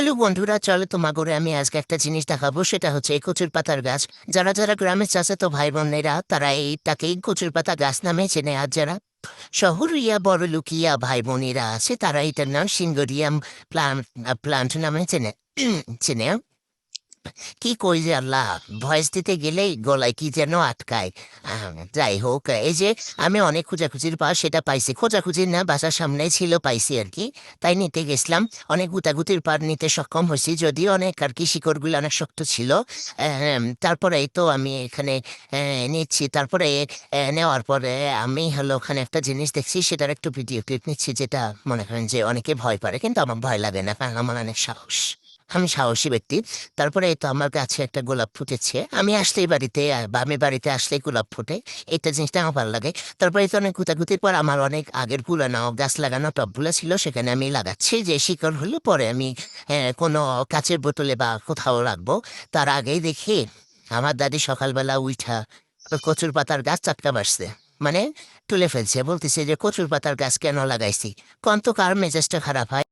Hello বন্ধুরা, চলো তোমাগরে আমি আজকে একটা জিনিস দেখাবো। সেটা হচ্ছে এই কচুর পাতার গাছ। যারা যারা গ্রামের চাচাতো ভাই বোনেরা তারা এইটাকেই কচুর পাতা গাছ নামে চেনে, আর যারা শহরিয়া বড় লুকিয়া ভাই বোনেরা আছে তারা এটার নাম সিঙ্গোরিয়াম প্লান্ট প্লান্ট নামে চেনে। চেনে। কি কই যে আল্লাহ, ভয়েস দিতে গেলেই গলায় কি যেন আটকায়। যাই হোক, এই যে আমি অনেক খোঁজাখুঁজির পর সেটা পাইছি। খোঁজাখুঁজির না, বাসার সামনেই ছিল, পাইছি আর কি। তাই নিতে গেছিলাম, অনেক গুতাগুতির পর নিতে সক্ষম হয়েছি, যদিও অনেক আর কি শিকড়গুলো অনেক শক্ত ছিল। তারপরে এই তো আমি এখানে নিচ্ছি। তারপরে নেওয়ার পরে আমি হলো ওখানে একটা জিনিস দেখছি, সেটার একটু ভিডিও ক্লিপ নিচ্ছি, যেটা মনে করেন যে অনেকে ভয় পারে, কিন্তু আমার ভয় লাগে না, কারণ আমার অনেক সাহস। আমি সাহসী ব্যক্তি। তারপরে এই তো আমার কাছে একটা গোলাপ ফুটেছে। আমি আসলেই বাড়িতে বা আমি বাড়িতে আসলেই গোলাপ ফুটে, এটা জিনিসটা আমার ভালো লাগে। তারপরে তো অনেক গুতাগুতির পর আমার অনেক আগের পুরানো গাছ লাগানো টবগুলো ছিল, সেখানে আমি লাগাচ্ছি, যে শিকড় হলে পরে আমি কোনো কাচের বোতলে বা কোথাও রাখবো। তার আগেই দেখি আমার দাদি সকালবেলা উঠা কচুর পাতার গাছ চাটকা বাসছে, মানে তুলে ফেলছে। বলতেছে যে কচুর পাতার গাছ কেন লাগাইছি, কন্ত কার মেজাজটা খারাপ হয়।